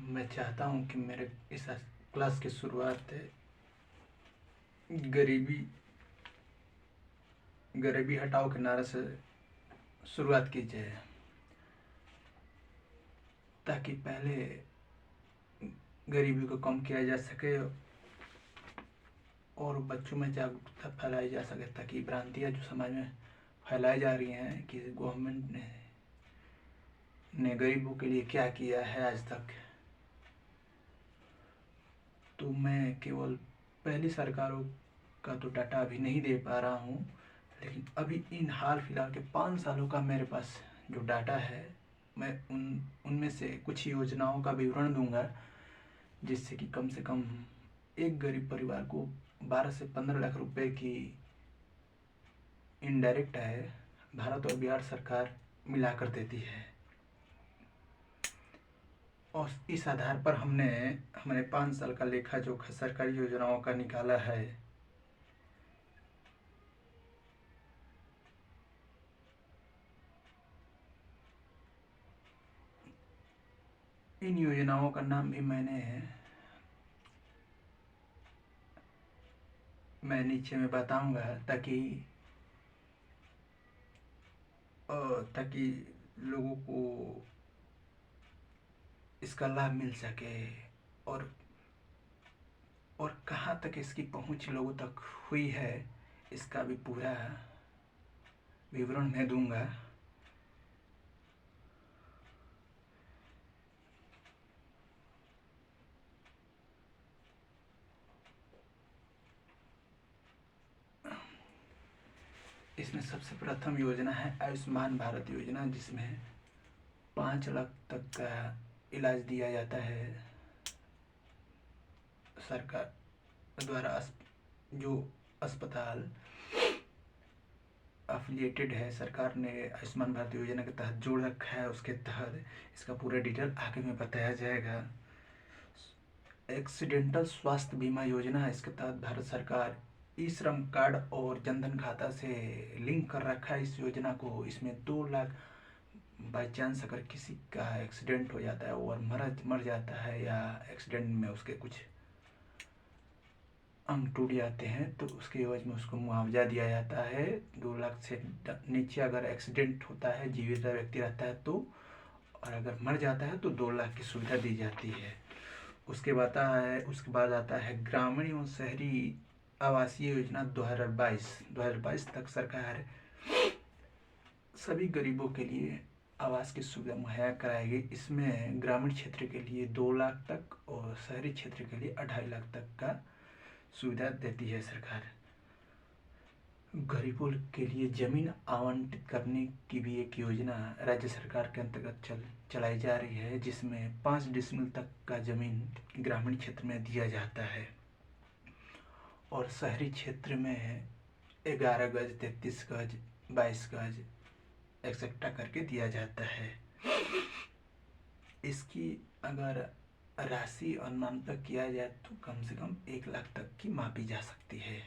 मैं चाहता हूँ कि मेरे इस क्लास की शुरुआत गरीबी गरीबी हटाओ के नारे से शुरुआत की जाए, ताकि पहले गरीबी को कम किया जा सके और बच्चों में जागरूकता फैलाई जा सके, ताकि भ्रांतियाँ जो समाज में फैलाई जा रही हैं कि गवर्नमेंट ने गरीबों के लिए क्या किया है आज तक। तो मैं केवल पहली सरकारों का तो डाटा अभी नहीं दे पा रहा हूँ, लेकिन अभी इन हाल फिलहाल के 5 सालों का मेरे पास जो डाटा है, मैं उनमें से कुछ योजनाओं का विवरण दूंगा, जिससे कि कम से कम एक गरीब परिवार को 12 से 15 लाख रुपए की इनडायरेक्ट है भारत और बिहार सरकार मिलाकर देती है। और इस आधार पर हमने 5 साल का लेखा जोखा सरकारी योजनाओं का निकाला है। इन योजनाओं का नाम भी मैं नीचे में बताऊंगा, ताकि लोगों को इसका लाभ मिल सके और कहाँ तक इसकी पहुंच लोगों तक हुई है, इसका भी पूरा विवरण मैं दूंगा। इसमें सबसे प्रथम योजना है आयुष्मान भारत योजना, जिसमें 5 लाख तक का इलाज दिया जाता है सरकार द्वारा। जो अस्पताल अफिलिएटेड है, सरकार ने आयुष्मान भारत योजना के तहत जोड़ रखा है, उसके तहत इसका पूरा डिटेल आगे में बताया जाएगा। एक्सीडेंटल स्वास्थ्य बीमा योजना, इसके तहत भारत सरकार ई श्रम कार्ड और जनधन खाता से लिंक कर रखा है इस योजना को। इसमें 2 लाख बाई चांस अगर किसी का एक्सीडेंट हो जाता है और मर जाता है, या एक्सीडेंट में उसके कुछ अंग टूट जाते हैं, तो उसके एवज में उसको मुआवजा दिया जाता है। 2 लाख से नीचे अगर एक्सीडेंट होता है, जीवित व्यक्ति रहता है तो, और अगर मर जाता है तो 2 लाख की सुविधा दी जाती है। उसके बाद आता है ग्रामीण एवं शहरी आवासीय योजना 2022 तक सरकार सभी गरीबों के लिए आवास की सुविधा मुहैया कराएगी। इसमें ग्रामीण क्षेत्र के लिए 2 लाख तक और शहरी क्षेत्र के लिए 2.5 लाख तक का सुविधा देती है सरकार। गरीबों के लिए जमीन आवंटित करने की भी एक योजना राज्य सरकार के अंतर्गत चलाई जा रही है, जिसमें 5 डिसमिल तक का जमीन ग्रामीण क्षेत्र में दिया जाता है और शहरी क्षेत्र में 11 गज, 33 गज, 22 गज एक्सेट्रा करके दिया जाता है। इसकी अगर राशि अनुमानतः किया जाए तो कम से कम 1 लाख तक की मापी जा सकती है।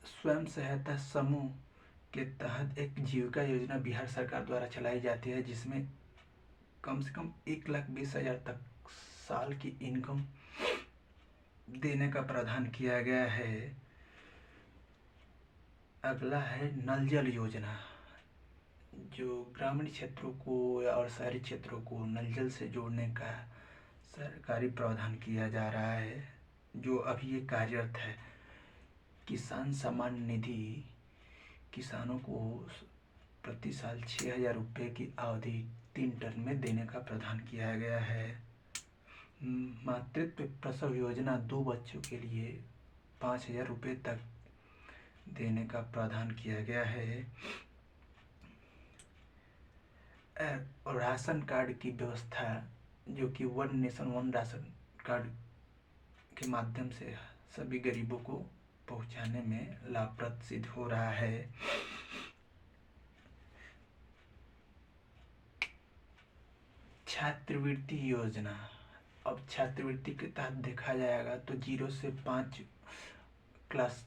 स्वयं सहायता समूह के तहत एक जीविका योजना बिहार सरकार द्वारा चलाई जाती है, जिसमें कम से कम 1,20,000 तक साल की इनकम देने का प्रावधान किया गया है। अगला है नल जल योजना, जो ग्रामीण क्षेत्रों को और शहरी क्षेत्रों को नल जल से जोड़ने का सरकारी प्रावधान किया जा रहा है, जो अभी ये कार्यरत है। किसान सम्मान निधि किसानों को प्रति साल 6,000 रुपये की अवधि 3 टर्म में देने का प्रावधान किया गया है। मातृत्व प्रसव योजना 2 बच्चों के लिए 5,000 रुपये तक देने का प्रावधान किया गया है। और राशन कार्ड की व्यवस्था, जो कि 1 नेशन 1 राशन कार्ड के माध्यम से सभी गरीबों को पहुंचाने में लाभप्रद सिद्ध हो रहा है। छात्रवृत्ति योजना, अब छात्रवृत्ति के तहत देखा जाएगा तो 0 से 5 क्लास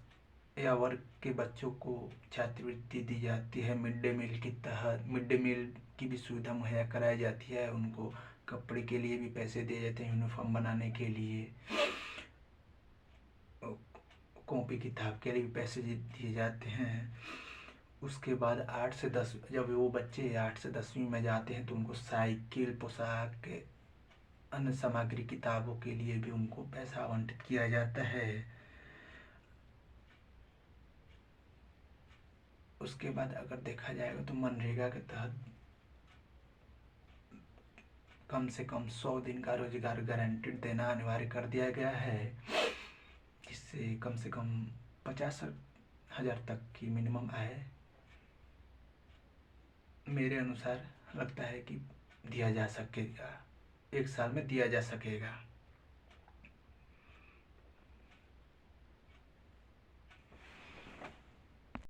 या वर्ग के बच्चों को छात्रवृत्ति दी जाती है। मिड डे मील के तहत मिड डे मील की भी सुविधा मुहैया कराई जाती है। उनको कपड़े के लिए भी पैसे दिए जाते हैं, यूनिफॉर्म बनाने के लिए, कॉपी किताब के लिए भी पैसे दिए जाते हैं। उसके बाद 8 से 10 जब वो बच्चे 8 से 10वीं में जाते हैं तो उनको साइकिल, पोशाक, अन्य सामग्री, किताबों के लिए भी उनको पैसा आवंटित किया जाता है। उसके बाद अगर देखा जाएगा तो मनरेगा के तहत कम से कम 100 दिन का रोजगार गारंटेड देना अनिवार्य कर दिया गया है, जिससे कम से कम 50,000 तक की मिनिमम आय मेरे अनुसार लगता है कि दिया जा सकेगा, एक साल में दिया जा सकेगा।